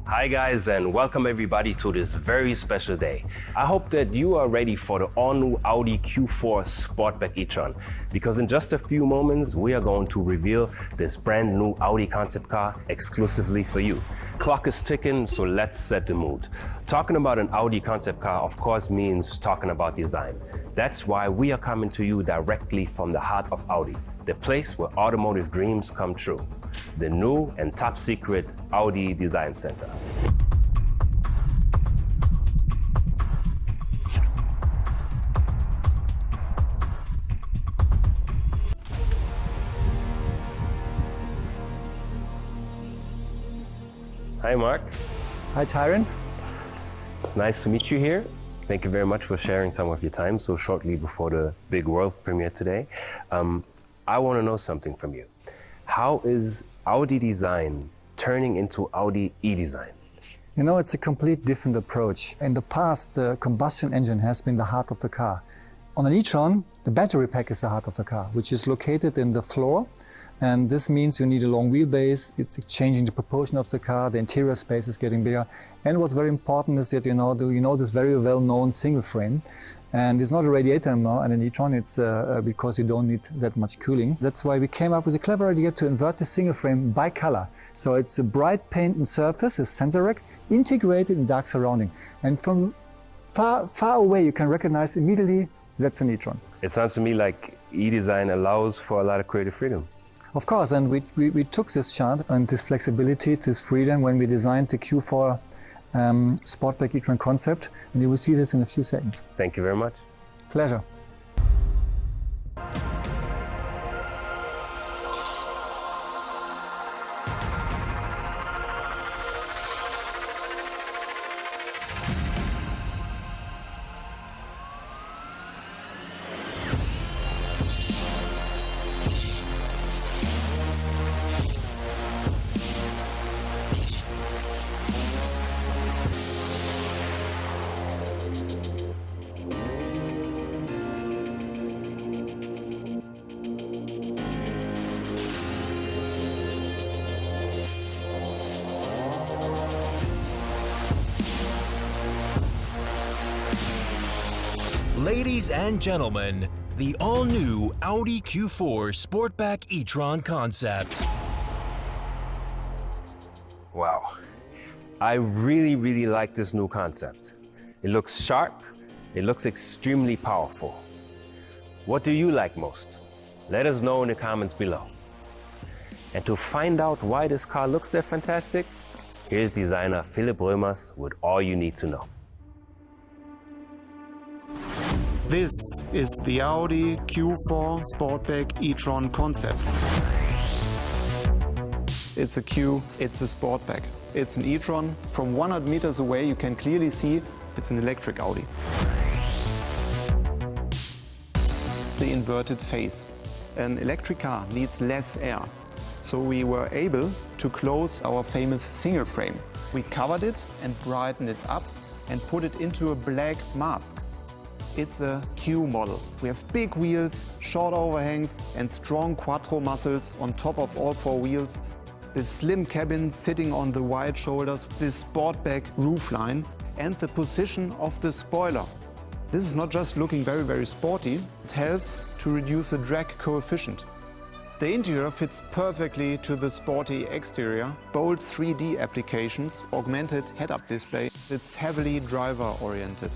Hi guys, and welcome everybody to this very special day. I hope that you are ready for the all-new Audi Q4 Sportback e-tron, because in just a few moments we are going to reveal this brand new Audi concept car exclusively for you. Clock is ticking, so let's set the mood. Talking about an Audi concept car of course means talking about design. That's why we are coming to you directly from the heart of Audi, the place where automotive dreams come true. The new and top secret Audi Design Center. Hi Mark. Hi Tyron. It's nice to meet you here. Thank you very much for sharing some of your time so shortly before the big world premiere today. I want to know something from you. How is Audi design turning into Audi e-design? You know, it's a complete different approach. In the past, the combustion engine has been the heart of the car. On an e-tron, the battery pack is the heart of the car, which is located in the floor. And this means you need a long wheelbase, it's changing the proportion of the car, the interior space is getting bigger. And what's very important is that you know this very well-known single frame. And it's not a radiator anymore, and an e-tron, it's because you don't need that much cooling. That's why we came up with a clever idea to invert the single frame by color. So it's a bright paint and surface, a sensor rack, integrated in dark surrounding. And from far away, you can recognize immediately that's an e-tron. It sounds to me like e-design allows for a lot of creative freedom. Of course, and we took this chance and this flexibility, this freedom when we designed the Q4 Sportback e-tron concept, and you will see this in a few seconds. Thank you very much. Pleasure. Ladies and gentlemen, the all-new Audi Q4 Sportback e-tron concept. Wow. I really like this new concept. It looks sharp, it looks extremely powerful. What do you like most? Let us know in the comments below. And to find out why this car looks that fantastic, here's designer Philipp Römers with all you need to know. This is the Audi Q4 Sportback e-tron concept. It's a Q, it's a Sportback. It's an e-tron. From 100 meters away you can clearly see it's an electric Audi. The inverted face. An electric car needs less air. So we were able to close our famous single frame. We covered it and brightened it up and put it into a black mask. It's a Q model. We have big wheels, short overhangs and strong quattro muscles on top of all four wheels. The slim cabin sitting on the wide shoulders, this Sportback roofline and the position of the spoiler. This is not just looking very sporty, it helps to reduce the drag coefficient. The interior fits perfectly to the sporty exterior, bold 3D applications, augmented head-up display. It's heavily driver-oriented.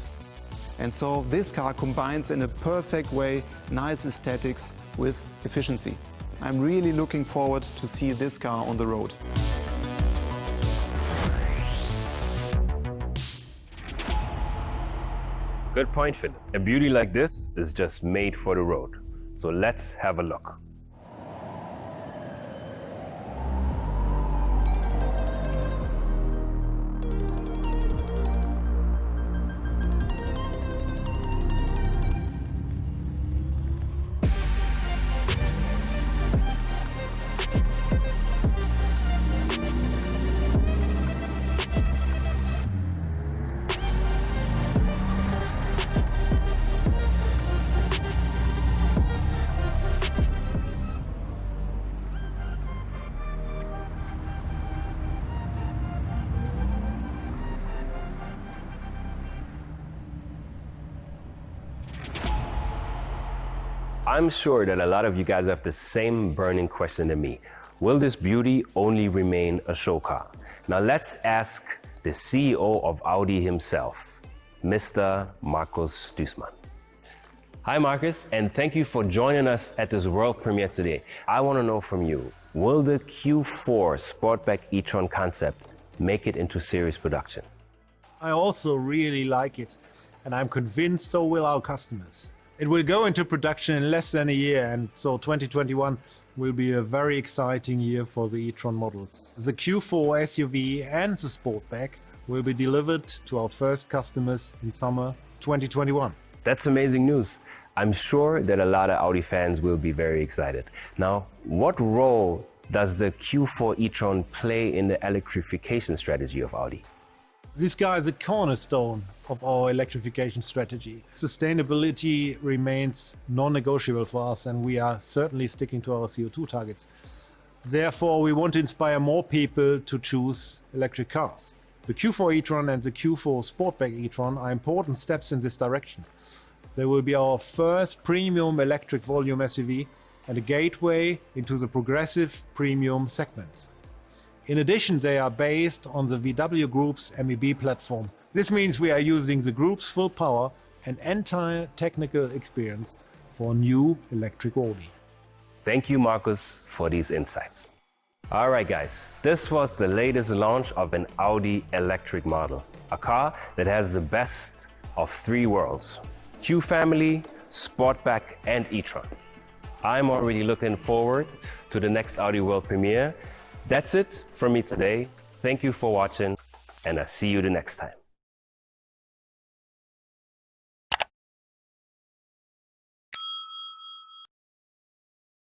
And so this car combines in a perfect way nice aesthetics with efficiency. I'm really looking forward to see this car on the road. Good point, Philip. A beauty like this is just made for the road. So let's have a look. I'm sure that a lot of you guys have the same burning question to me. Will this beauty only remain a show car? Now let's ask the CEO of Audi himself, Mr. Markus Duesmann. Hi Markus, and thank you for joining us at this world premiere today. I want to know from you, will the Q4 Sportback e-tron concept make it into series production? I also really like it, and I'm convinced so will our customers. It will go into production in less than a year, and so 2021 will be a very exciting year for the e-tron models. The Q4 SUV and the Sportback will be delivered to our first customers in summer 2021. That's amazing news. I'm sure that a lot of Audi fans will be very excited. Now, what role does the Q4 e-tron play in the electrification strategy of Audi? This car is a cornerstone of our electrification strategy. Sustainability remains non-negotiable for us, and we are certainly sticking to our CO2 targets. Therefore, we want to inspire more people to choose electric cars. The Q4 e-tron and the Q4 Sportback e-tron are important steps in this direction. They will be our first premium electric volume SUV and a gateway into the progressive premium segment. In addition, they are based on the VW Group's MEB platform. This means we are using the group's full power and entire technical experience for a new electric Audi. Thank you, Markus, for these insights. All right, guys, this was the latest launch of an Audi electric model, a car that has the best of three worlds: Q family, Sportback, and e-tron. I'm already looking forward to the next Audi world premiere. That's it from me today. Thank you for watching, and I'll see you the next time.